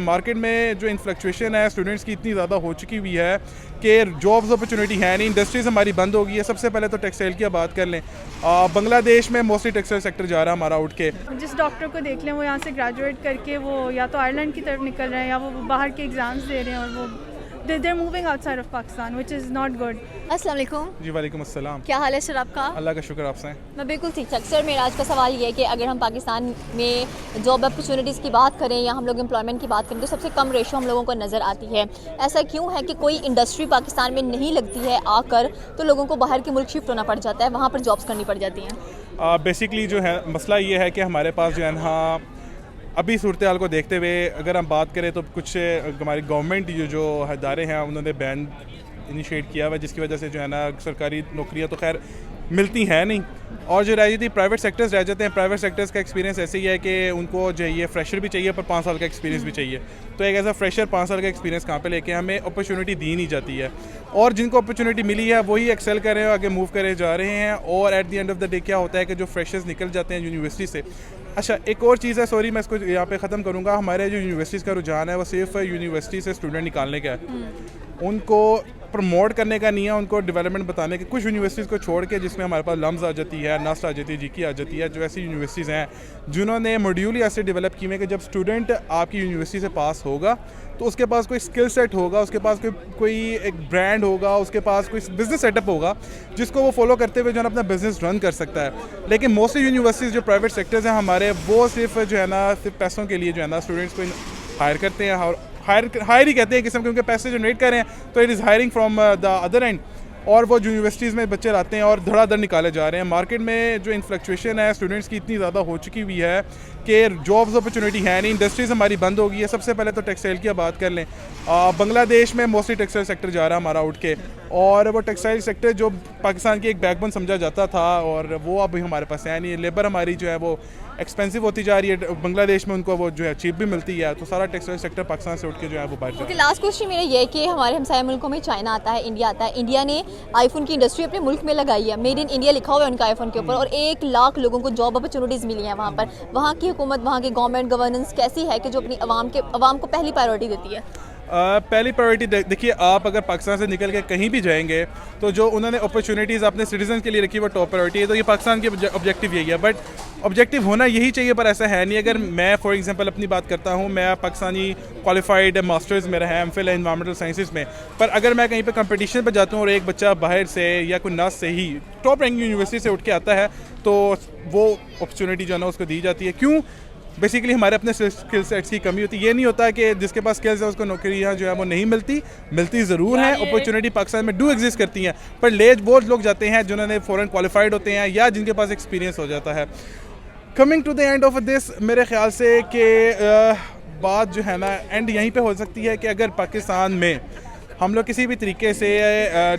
Market में जो इन्फ्लक्चुएशन है स्टूडेंट्स की इतनी ज़्यादा हो चुकी हुई है कि जॉब्स अपॉर्चुनिटी है नहीं, इंडस्ट्रीज़ हमारी बंद हो गई है। सबसे पहले तो टेक्सटाइल की बात कर लें, बांग्लादेश में मोस्टली टेक्सटाइल सेक्टर जा रहा है हमारा उठ के। जिस डॉक्टर को देख लें वो यहाँ से ग्रेजुएट करके वो या तो आयरलैंड की तरफ निकल रहे हैं या वो बाहर के एग्ज़ाम्स दे रहे हैं और वो they're moving outside of Pakistan, which is not good. अस्सलाम वालेकुम। जी वालेकुम अस्सलाम। क्या हाल है सर आपका? अल्लाह का शुक्र, आपसे। मैं बिल्कुल ठीक ठाक। सर मेरा आज का सवाल ये है कि अगर हम पाकिस्तान में जॉब अपॉर्चुनिटीज़ की बात करें या हम लोग एम्प्लॉयमेंट की बात करें तो सबसे कम रेशो हम लोगों को नज़र आती है। ऐसा क्यों है कि कोई इंडस्ट्री पाकिस्तान में नहीं लगती है आकर, तो लोगों को बाहर के मुल्क शिफ्ट होना पड़ जाता है, वहाँ पर जॉब्स करनी पड़ जाती हैं? बेसिकली जो है मसला ये है कि हमारे पास जो है ना अभी सूरत हाल को देखते हुए अगर हम बात करें तो कुछ हमारी गवर्नमेंट जो इदारे हैं उन्होंने बैन इनिशिएट किया हुआ, जिसकी वजह से जो है ना सरकारी नौकरियां तो खैर मिलती हैं नहीं, और जो रह जाती प्राइवेट सेक्टर्स रह जाते हैं। प्राइवेट सेक्टर्स का एक्सपीरियंस ऐसे ही है कि उनको चाहिए फ्रेशर भी चाहिए पर 5 साल का एक्सपीरियंस भी चाहिए। तो एक ऐसा फ्रेशर 5 साल का एक्सपीरियंस कहाँ पे लेके हमें अपॉर्चुनिटी दी नहीं जाती है, और जिनको अपॉर्चुनिटी मिली है वही एक्सेल कर रहे हैं, आगे मूव करे जा रहे हैं। और at the end of the day क्या होता है कि जो फ्रेशर्स निकल जाते हैं यूनिवर्सिटी से। अच्छा, एक और चीज़ है, सॉरी मैं इसको यहाँ पे ख़त्म करूँगा। हमारे जो यूनिवर्सिटीज़ का रुझान है वो सिर्फ यूनिवर्सिटी से स्टूडेंट निकालने का है, उनको प्रमोट करने का नहीं है, उनको डेवलपमेंट बताने के। कुछ यूनिवर्सिटीज़ को छोड़ के जिसमें हमारे पास लम्स आ जाती है, नस्ट आ जाती है, जीकी आ जाती है, जो ऐसी यूनिवर्सिटीज़ हैं जिन्होंने मॉड्यूल ऐसे डेवलप किए हैं कि जब स्टूडेंट आपकी यूनिवर्सिटी से पास होगा तो उसके पास कोई स्किल सेट होगा, उसके पास कोई एक ब्रांड होगा, उसके पास कोई बिज़नेस सेटअप होगा जिसको वो फॉलो करते हुए जो है ना अपना बिज़नेस रन कर सकता है। लेकिन मोस्टली यूनिवर्सिटीज़ जो प्राइवेट सेक्टर्स हैं हमारे, वो सिर्फ जो है ना सिर्फ पैसों के लिए जो है ना स्टूडेंट्स को हायर करते हैं, और हायर ही कहते हैं किस्म के, उनके पैसे जनरेट कर रहे हैं तो it is hiring from the other and, और वो यूनिवर्सिटीज़ में बच्चे लाते हैं और धड़ाधड़ निकाले जा रहे हैं। मार्केट में जो इन्फ्लक्चुएशन है स्टूडेंट्स की इतनी ज़्यादा हो चुकी हुई है कि जॉब्स अपॉर्चुनिटी है नहीं, इंडस्ट्रीज़ हमारी बंद हो गई है। सबसे पहले तो टेक्सटाइल की बात कर लें, बांग्लादेश में मोस्टली टेक्सटाइल सेक्टर जा रहा है हमारा उठ के, और वो टेक्सटाइल सेक्टर जो पाकिस्तान की एक बैकबोन समझा जाता था और वो अभी हमारे पास है नहीं। लेबर हमारी जो है वो एक्सपेंसिव होती जा रही है, बांग्लादेश में उनको वो जो है चीप भी मिलती है, तो सारा टेक्सटाइल सेक्टर पाकिस्तान से उठ के जो है वो बाहर जा रहा है। लास्ट क्वेश्चन मेरा ये है कि हमारे हमसाया मुल्कों में चाइना आता है, इंडिया आता है। इंडिया ने आईफोन की इंडस्ट्री अपने मुल्क में लगाई है, मेड इन इंडिया लिखा हुआ है उनका आईफोन के ऊपर, और 1 लाख लोगों को जॉब अपॉर्चुनिटीज़ मिली हैं वहाँ पर। वहाँ की हुकूमत, वहाँ की गवर्नमेंट गवर्नेंस कैसी है कि जो अपनी आवाम को पहली प्रायोरिटी देती है? पहली प्रायोरिटी देखिए, आप अगर पाकिस्तान से निकल के कहीं भी जाएंगे तो जो उन्होंने अपॉर्चुनिटीज़ अपने सिटीजन के लिए रखी वो टॉप प्रायोरिटी है, तो ये पाकिस्तान की ऑब्जेक्टिव यही है। बट ऑब्जेक्टिव होना यही चाहिए पर ऐसा है नहीं। अगर मैं फॉर एग्जांपल अपनी बात करता हूँ, मैं पाकिस्तानी क्वालिफाइड मास्टर्स मेरा है, एमफिल है इन्वायरमेंटल साइंसेज में, पर अगर मैं कहीं पे कंपटीशन पर जाता हूँ और एक बच्चा बाहर से या कोई नर्स से ही टॉप रैंकिंग यूनिवर्सिटी से उठ के आता है तो वो अपॉर्चुनिटी जो है ना उसको दी जाती है। क्यों? बेसिकली हमारे अपने स्किल सेट्स की कमी होती है। ये नहीं होता कि जिसके पास स्किल्स है उसको नौकरियाँ जो है वो नहीं मिलती ज़रूर हैं। अपॉर्चुनिटी पाकिस्तान में डू एग्जिस्ट करती हैं, पर वो लोग जाते हैं जिन्होंने फ़ॉरेन क्वालिफाइड होते हैं या जिनके पास एक्सपीरियंस हो जाता है। Coming to the end of this, मेरे ख्याल से कि बात जो है ना एंड यहीं पे हो सकती है कि अगर पाकिस्तान में हम लोग किसी भी तरीके से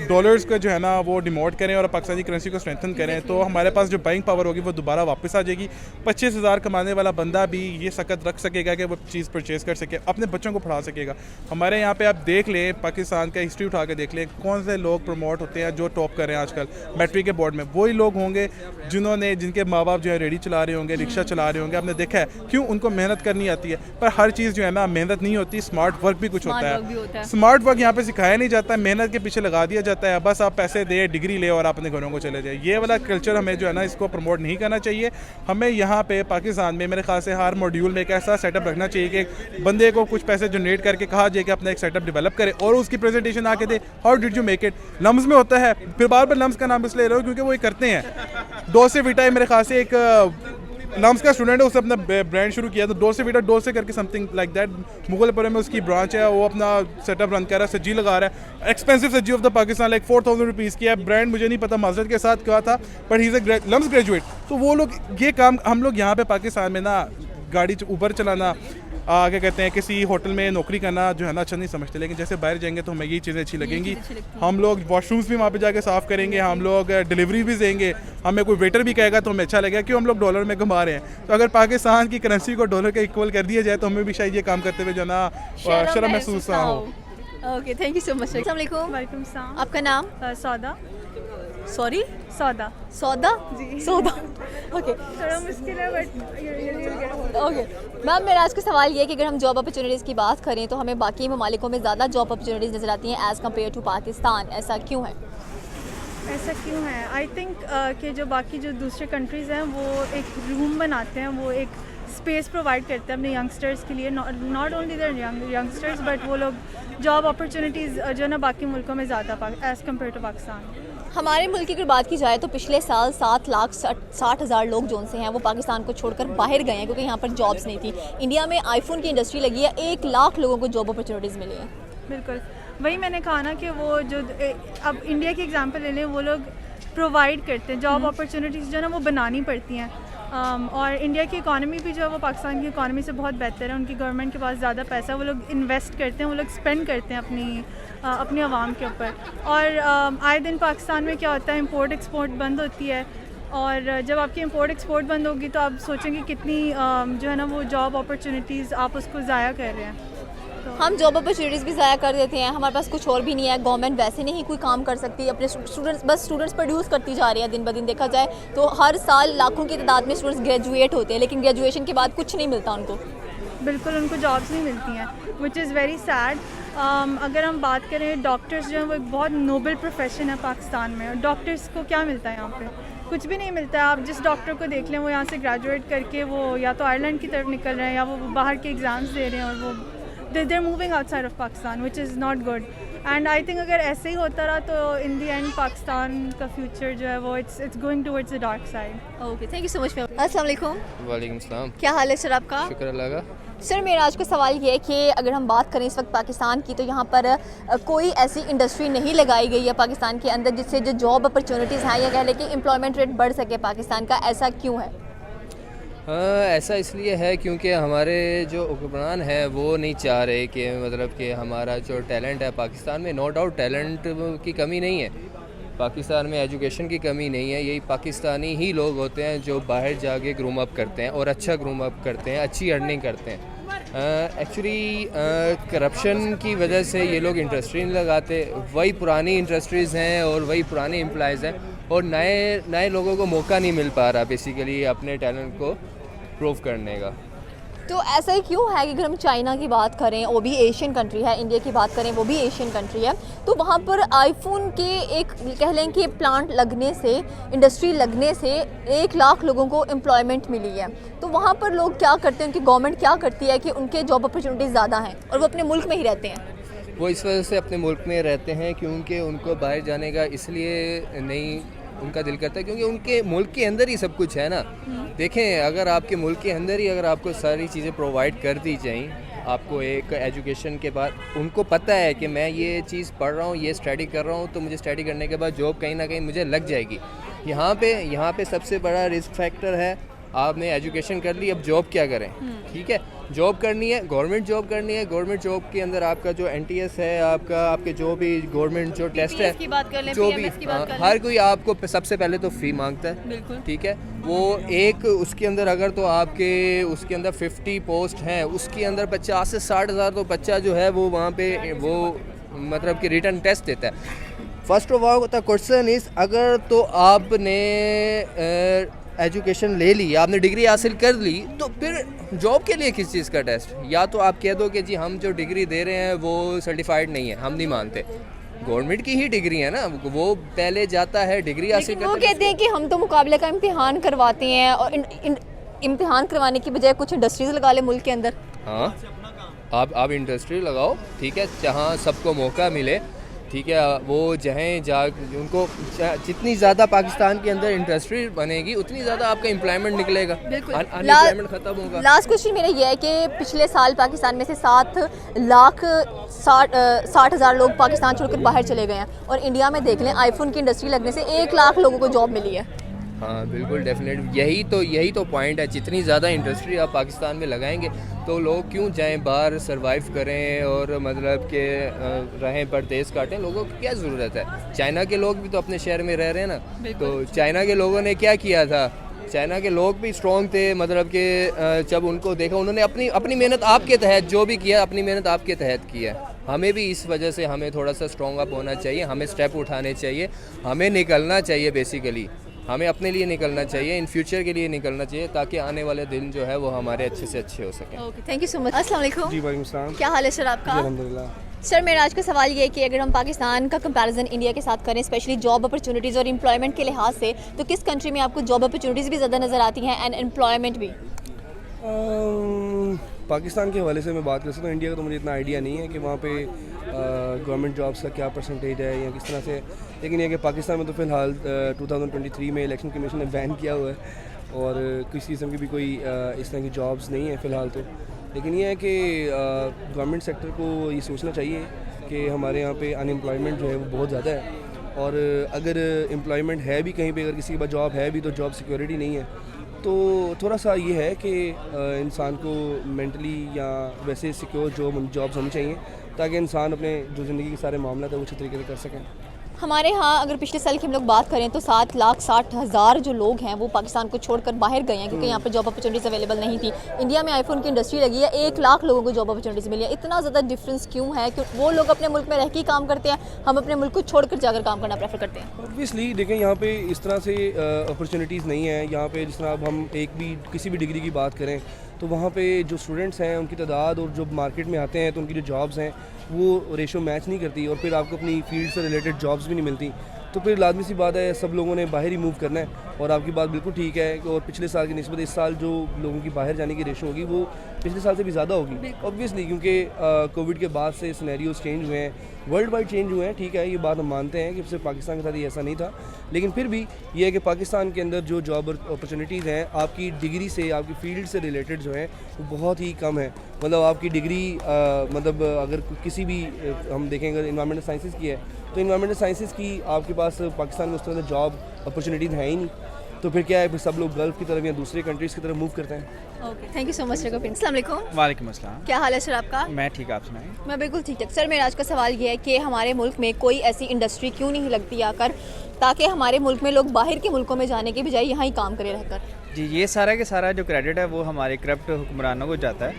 डॉलर्स को जो है ना वो डिमोट करें और पाकिस्तानी करेंसी को स्ट्रेंथन करें तो हमारे पास जो बाइंग पावर होगी वो दोबारा वापस आ जाएगी। 25,000 कमाने वाला बंदा भी ये सकत रख सकेगा कि वो चीज़ परचेज़ कर सके, अपने बच्चों को पढ़ा सकेगा। हमारे यहाँ पे आप देख लें, पाकिस्तान का हिस्ट्री उठा के देख लें, कौन से लोग प्रमोट होते हैं जो टॉप कर रहे हैं आजकल मैट्रिक के बोर्ड में। वही लोग होंगे जिनके माँ बाप जो है रेडी चला रहे होंगे, रिक्शा चला रहे होंगे। आपने देखा है क्यों? उनको मेहनत करनी आती है। पर हर चीज़ जो है ना मेहनत नहीं होती, स्मार्ट वर्क भी कुछ होता है। स्मार्ट वर्क यहाँ पे सिखाया नहीं जाता है, मेहनत के पीछे लगा दिया जाता है। बस आप पैसे दे, डिग्री ले और आप अपने घरों को चले जाए। ये वाला कल्चर हमें जो है ना इसको प्रमोट नहीं करना चाहिए। हमें यहाँ पे पाकिस्तान में मेरे ख्याल से हर मॉड्यूल में एक ऐसा सेटअप रखना चाहिए कि बंदे को कुछ पैसे जनरेट करके कहा जाए कि अपना एक सेटअप डेवलप करे और उसकी प्रेजेंटेशन आके दे, how did you make it. LUMS में होता है, फिर बार बार लम्स का नाम इसलिए ले रहा हूँ क्योंकि वो ये करते हैं। डोसे विटा मेरे ख्याल से एक लम्स का स्टूडेंट है, उसने अपना ब्रांड शुरू किया, तो डोसे विटा डोसे करके समथिंग लाइक दैट, मुगलपुरम में उसकी ब्रांच है। वो अपना सेटअप रन कर रहा है, सज्जी लगा रहा है, expensive Sajji of the Pakistan, like 4,000 rupees की है। ब्रांड मुझे नहीं पता मास्टर के साथ क्या था, but he is a LUMS graduate. तो वो लोग ये काम हम लोग यहाँ पे पाकिस्तान में ना गाड़ी ऊबर चलाना, क्या कहते हैं, किसी होटल में नौकरी करना जो है ना अच्छा नहीं समझते। लेकिन जैसे बाहर जाएंगे तो हमें यही चीज़ें अच्छी लगेंगी। हम लोग वॉशरूम्स भी वहाँ पे जाके साफ़ करेंगे, हम लोग डिलीवरी भी देंगे, हमें कोई वेटर भी कहेगा तो हमें अच्छा लगेगा क्यों हम लोग डॉलर में घुमा रहे हैं। तो अगर पाकिस्तान की करेंसी को डॉलर के इक्वल कर दिया जाए तो हमें भी शायद ये काम करते हुए जो है ना शर्म महसूस ना हो। Okay, thank you so much. अस्सलाम वालेकुम। वालेकुम सलाम। आपका नाम? सौदा। सॉरी सौदा सौदा जी। सौदा ओके थोड़ा मुश्किल है बट ओके मैम, मेरा आज का सवाल ये है कि अगर हम जॉब अपॉर्चुनिटीज़ की बात करें तो हमें बाकी ममालिकों में ज़्यादा जॉब अपॉर्चुनिटीज़ नज़र आती हैं एज़ कम्पेयर टू पाकिस्तान, ऐसा क्यों है? ऐसा क्यों है? आई थिंक कि जो बाकी जो दूसरे कंट्रीज़ हैं वो एक रूम बनाते हैं, वो एक स्पेस प्रोवाइड करते हैं अपने यंगस्टर्स के लिए, not only their youngsters but वो लोग जॉब अपॉर्चुनिटीज़ जो है ना बाकी मुल्कों में ज़्यादा एज़ कम्पेयर टू पाकिस्तान। हमारे मुल्क की अगर बात की जाए तो पिछले साल 7,60,000 लोग जो से हैं वो पाकिस्तान को छोड़कर बाहर गए हैं क्योंकि यहाँ पर जॉब्स नहीं थी। इंडिया में आईफोन की इंडस्ट्री लगी है, 1 लाख लोगों को जॉब अपॉर्चुनिटीज़ मिली है। बिल्कुल वही मैंने कहा ना कि वो जो अब इंडिया की एग्जांपल ले लें, वो लोग प्रोवाइड करते हैं जॉब अपॉर्चुनिटीज़ जो है ना वो बनानी पड़ती हैं। और इंडिया की इकॉनमी भी जो है वो पाकिस्तान की इकॉनमी से बहुत बेहतर है, उनकी गवर्नमेंट के पास ज़्यादा पैसा है, वो लोग इन्वेस्ट करते हैं, वो लोग स्पेंड करते हैं अपनी आवाम के ऊपर। और आए दिन पाकिस्तान में क्या होता है, इंपोर्ट एक्सपोर्ट बंद होती है, और जब आपकी इंपोर्ट एक्सपोर्ट बंद होगी तो आप सोचेंगे कितनी जो है ना वो जॉब अपॉर्चुनिटीज़ आप उसको ज़ाया कर रहे हैं। हम जॉब अपॉर्चुनिटीज़ भी ज़ाया कर देते हैं, हमारे पास कुछ और भी नहीं है, गवर्नमेंट वैसे नहीं कोई काम कर सकती, अपने स्टूडेंट्स प्रोड्यूस करती जा रही है दिन ब दिन। देखा जाए तो हर साल लाखों की तादाद में स्टूडेंट्स ग्रेजुएट होते हैं, लेकिन ग्रेजुएशन के बाद कुछ नहीं मिलता उनको। बिल्कुल उनको जॉब्स नहीं मिलती हैं, विच इज़ वेरी सैड। अगर हम बात करें डॉक्टर्स जो हैं वो एक बहुत नोबल प्रोफेशन है पाकिस्तान में, और डॉक्टर्स को क्या मिलता है यहाँ पे? कुछ भी नहीं मिलता है। आप जिस डॉक्टर को देख लें वो यहाँ से ग्रेजुएट करके वो या तो आयरलैंड की तरफ निकल रहे हैं या वो बाहर के एग्ज़ाम्स दे रहे हैं, और वो they're moving outside of Pakistan, which is not good. And I think अगर ऐसे ही होता रहा तो in the end पाकिस्तान का फ्यूचर जो है वो it's going towards the dark side. Okay, thank you so much. अस्सलाम वालेकुम। वालेकुम सलाम। क्या हाल है सर आपका? शुक्र अल्लाह का। सर, मेरा आज का सवाल ये है कि अगर हम बात करें इस वक्त पाकिस्तान की तो यहाँ पर कोई ऐसी इंडस्ट्री नहीं लगाई गई है पाकिस्तान के अंदर जिससे जो जॉब अपॉर्चुनिटीज़ हैं या कह लें कि एम्प्लॉयमेंट रेट बढ़ सके पाकिस्तान का, ऐसा क्यों है? ऐसा इसलिए है क्योंकि हमारे जो हुक्मरान हैं वो नहीं चाह रहे कि मतलब कि हमारा जो टैलेंट है पाकिस्तान में, नो डाउट टैलेंट की कमी नहीं है, पाकिस्तान में एजुकेशन की कमी नहीं है, यही पाकिस्तानी ही लोग होते हैं जो बाहर जाके ग्रूम अप करते हैं और अच्छा ग्रूम अप करते हैं, अच्छी अर्निंग करते हैं। एक्चुअली करप्शन की वजह से ये लोग इंडस्ट्री नहीं लगाते, वही पुरानी इंडस्ट्रीज़ हैं और वही पुराने एम्प्लॉयज़ हैं, और नए लोगों को मौका नहीं मिल पा रहा बेसिकली अपने टैलेंट को प्रूव करने का। तो ऐसा ही क्यों है कि अगर हम चाइना की बात करें वो भी एशियन कंट्री है, इंडिया की बात करें वो भी एशियन कंट्री है, तो वहाँ पर आईफोन के एक कह लें कि प्लांट लगने से, इंडस्ट्री लगने से 1 लाख लोगों को एम्प्लॉयमेंट मिली है। तो वहाँ पर लोग क्या करते हैं, उनकी गवर्नमेंट क्या करती है कि उनके जॉब अपॉर्चुनिटीज़ ज़्यादा हैं और वो अपने मुल्क में ही रहते हैं? वो इस वजह से अपने मुल्क में रहते हैं क्योंकि उनको बाहर जाने का इसलिए नहीं उनका दिल करता है क्योंकि उनके मुल्क के अंदर ही सब कुछ है ना। देखें, अगर आपके मुल्क के अंदर ही अगर आपको सारी चीज़ें प्रोवाइड कर दी जाएं, आपको एक एजुकेशन के बाद उनको पता है कि मैं ये चीज़ पढ़ रहा हूँ, ये स्टडी कर रहा हूँ, तो मुझे स्टडी करने के बाद जॉब कहीं ना कहीं मुझे लग जाएगी। यहाँ पे सबसे बड़ा रिस्क फैक्टर है, आपने एजुकेशन कर ली, अब जॉब क्या करें? ठीक है, जॉब करनी है, गवर्नमेंट जॉब करनी है, गवर्नमेंट जॉब के अंदर आपका जो NTS है, आपके जो भी गवर्नमेंट जो टेस्ट है, जो भी हर कोई आपको सबसे पहले तो फ़ी मांगता है। बिल्कुल। ठीक है, वो एक उसके अंदर अगर तो आपके उसके अंदर 50 पोस्ट हैं, उसके अंदर 50 से 60 हज़ार तो बच्चा जो है वो वहाँ पे वो मतलब कि रिटर्न टेस्ट देता है। First of all the question is, अगर तो आपने एजुकेशन ले ली, आपने डिग्री हासिल कर ली, तो फिर जॉब के लिए किस चीज़ का टेस्ट? या तो आप कह दो कि जी हम जो डिग्री दे रहे हैं वो सर्टिफाइड नहीं है, हम नहीं मानते, गवर्नमेंट की ही डिग्री है ना, वो पहले जाता है डिग्री हासिल करता है। वो कहते हैं कि हम तो मुकाबले का इम्तिहान करवाते हैं और इम्तिहान करवाने की बजाय कुछ इंडस्ट्रीज लगा ले मुल्क के अंदर। हाँ, आप इंडस्ट्री लगाओ, ठीक है, जहाँ सबको मौका मिले, ठीक है, वो जहाँ उनको जितनी ज़्यादा पाकिस्तान के अंदर इंडस्ट्री बनेगी उतनी ज़्यादा आपका एम्प्लॉयमेंट निकलेगा, अनएम्प्लॉयमेंट ख़त्म होगा। लास्ट क्वेश्चन मेरा ये है कि पिछले साल पाकिस्तान में से 7,60,000 लोग पाकिस्तान छोड़कर बाहर चले गए हैं, और इंडिया में देख लें आईफोन की इंडस्ट्री लगने से 1 लाख लोगों को जॉब मिली है। हाँ बिल्कुल, डेफिनेट, यही तो पॉइंट है। जितनी ज़्यादा इंडस्ट्री आप पाकिस्तान में लगाएंगे तो लोग क्यों जाएं बाहर, सरवाइव करें और मतलब के रहें, परदेश काटें, लोगों की क्या ज़रूरत है? चाइना के लोग भी तो अपने शहर में रह रहे हैं ना, तो चाइना के लोगों ने क्या किया था? चाइना के लोग भी स्ट्रॉन्ग थे, मतलब कि जब उनको देखा, उन्होंने अपनी मेहनत आपके तहत जो भी किया, अपनी मेहनत आपके तहत किया। हमें भी इस वजह से हमें थोड़ा सा स्ट्रॉन्ग अप होना चाहिए, हमें स्टेप उठाने चाहिए, हमें निकलना चाहिए बेसिकली, हमें अपने लिए निकलना चाहिए, इन फ्यूचर के लिए निकलना चाहिए, ताकि आने वाले दिन जो है वो हमारे अच्छे से अच्छे हो सकें। Okay, thank you so much. अस्सलाम वालेकुम। जी वालेकुम सलाम। क्या हाल है सर आपका? अल्हम्दुलिल्लाह। सर मेरा आज का सवाल ये है कि अगर हम पाकिस्तान का कंपैरिजन इंडिया के साथ करें, स्पेशली जॉब अपॉर्चुनिटीज़ और एम्प्लॉयमेंट के लिहाज से, तो किस कंट्री में आपको जॉब अपॉर्चुनिटीज़ भी ज़्यादा नज़र आती हैं एंड एम्प्लॉयमेंट भी? पाकिस्तान के हवाले से मैं बात कर सकता हूँ। इंडिया का तो मुझे इतना आइडिया नहीं है कि वहाँ पे गवर्नमेंट जॉब्स का क्या परसेंटेज है या किस तरह से, लेकिन ये कि पाकिस्तान में तो फ़िलहाल 2023 में इलेक्शन कमीशन ने बैन किया हुआ है और किसी किस्म की भी कोई इस तरह की जॉब्स नहीं है फ़िलहाल तो। लेकिन ये है कि गवर्नमेंट सेक्टर को ये सोचना चाहिए कि हमारे यहाँ पे अनएम्प्लॉयमेंट जो है वो बहुत ज़्यादा है, और अगर एम्प्लॉयमेंट है भी कहीं पे, अगर किसी के पास जॉब है भी तो जॉब सिक्योरिटी नहीं है, तो थोड़ा सा ये है कि इंसान को मेंटली या वैसे सिक्योर जॉब्स होनी चाहिए ताकि इंसान अपने जो ज़िंदगी के सारे मामला है वो अच्छे तरीके से कर सकें। हमारे यहाँ अगर पिछले साल की हम लोग बात करें तो 7,60,000 जो लोग हैं वो पाकिस्तान को छोड़कर बाहर गए हैं, क्योंकि यहाँ पर जॉब अपॉर्चुनिटीज़ अवेलेबल नहीं थी। इंडिया में आईफोन की इंडस्ट्री लगी है, 1 लाख लोगों को जॉब अपॉर्चुनिटीज़ मिली है। इतना ज़्यादा डिफरेंस क्यों है कि वो लोग अपने मुल्क में रह के ही काम करते हैं, हम अपने मुल्क को छोड़कर जाकर काम करना प्रेफर करते हैं? ऑब्वियसली देखें, यहाँ पे इस तरह से अपॉर्चुनिटीज़ नहीं है। यहाँ पे जिस तरह अब हम किसी भी डिग्री की बात करें तो वहाँ पे जो स्टूडेंट्स हैं उनकी तादाद और जो मार्केट में आते हैं तो उनकी जो जॉब्स हैं वो रेशो मैच नहीं करती, और फिर आपको अपनी फील्ड से रिलेटेड जॉब्स भी नहीं मिलती, तो फिर लाजमी सी बात है सब लोगों ने बाहर ही मूव करना है। और आपकी बात बिल्कुल ठीक है कि और पिछले साल की निस्बत इस साल जो लोगों की बाहर जाने की रेशो होगी वो पिछले साल से भी ज़्यादा होगी ऑब्वियसली, क्योंकि कोविड के बाद से सिनेरियोज चेंज हुए हैं, वर्ल्ड वाइड चेंज हुए हैं। ठीक है, ये बात हम मानते हैं कि सिर्फ पाकिस्तान के साथ ही ऐसा नहीं था, लेकिन फिर भी ये है कि पाकिस्तान के अंदर जो जॉब अपॉर्चुनिटीज़ हैं आपकी डिग्री से, आपकी फील्ड से रिलेटेड जो हैं वो बहुत ही कम है। मतलब आपकी डिग्री मतलब अगर किसी भी हम देखें, अगर इन्वायरमेंटल साइंसेस की है तो इन्वायरमेंटल साइंसेस की आपके पास पाकिस्तान में उस तरह से जॉब अपॉर्चुनिटीज़ है ही नहीं, तो फिर क्या है, फिर सब लोग गल्फ़ की तरफ या दूसरे कंट्रीज़ की तरफ मूव करते हैं। Okay, thank you so much रकोपिन। अस्सलाम वालेकुम। वालेकुम अस्सलाम। क्या हाल है सर आपका? मैं ठीक, आप सुनाएं। मैं बिल्कुल ठीक ठाक। सर मेरा आज का सवाल ये है कि हमारे मुल्क में कोई ऐसी इंडस्ट्री क्यों नहीं लगती आकर, ताकि हमारे मुल्क में लोग बाहर के मुल्कों में जाने के बजाय यहाँ ही काम करे रहकर? जी, ये सारा के सारा जो क्रेडिट है वो हमारे करप्ट हुक्मरानों को जाता है,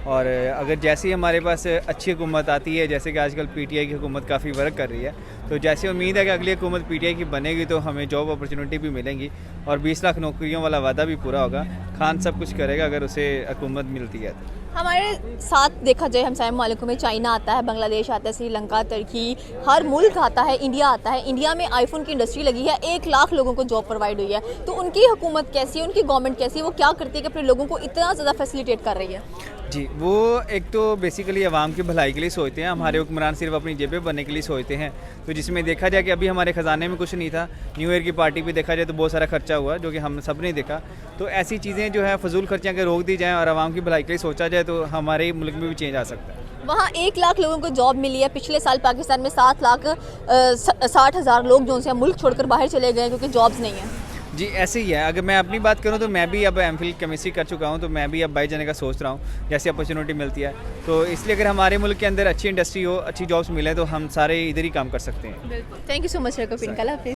और अगर जैसे ही हमारे पास अच्छी हुकूमत आती है, जैसे कि आजकल पीटीआई की हुकूमत काफ़ी वर्क कर रही है, तो जैसे उम्मीद है कि अगली हुकूमत पीटीआई की बनेगी तो हमें जॉब अपॉर्चुनिटी भी मिलेंगी और 20 लाख नौकरियों वाला वादा भी पूरा होगा। खान सब कुछ करेगा अगर उसे हुकूमत मिलती है। हमारे साथ देखा जाए हमसाया मुल्कों में चाइना आता है, बांग्लादेश आता है, श्रीलंका, तुर्की, हर मुल्क आता है, इंडिया आता है। इंडिया में आईफोन की इंडस्ट्री लगी है, 1 लाख लोगों को जॉब प्रोवाइड हुई है। तो उनकी हुकूमत कैसी है, उनकी गवर्नमेंट कैसी है, वो क्या करती है कि अपने लोगों को इतना ज़्यादा फैसिलिटेट कर रही है? जी, वो एक तो बेसिकली आवाम की भलाई के लिए सोचते हैं, हमारे हुक्मरान सिर्फ अपनी जेबें बनने के लिए सोचते हैं। तो जिसमें देखा जाए कि अभी हमारे ख़जाने में कुछ नहीं था, न्यू ईयर की पार्टी भी देखा जाए तो बहुत सारा खर्चा हुआ जो कि हम सब ने देखा। तो ऐसी चीज़ें जो है फजूल खर्चियाँ अगर रोक दी जाएँ और आवाम की भलाई के लिए सोचा जाए तो हमारे मुल्क में भी चेंज आ सकता है। वहाँ 1 लाख लोगों को जॉब मिली है। पिछले साल पाकिस्तान में 7,60,000 लोग जो उनसे मुल्क छोड़कर बाहर चले गए क्योंकि जॉब्स नहीं है। जी, ऐसे ही है। अगर मैं अपनी बात करूं तो मैं भी अब एमफिल केमिस्ट्री कर चुका हूं, तो मैं भी अब बाहर जाने का सोच रहा हूं जैसे अपॉर्चुनिटी मिलती है। तो इसलिए अगर हमारे मुल्क के अंदर अच्छी इंडस्ट्री हो, अच्छी जॉब्स मिले तो हम सारे इधर ही काम कर सकते हैं। बिल्कुल, थैंक यू सो मच रकोपिन।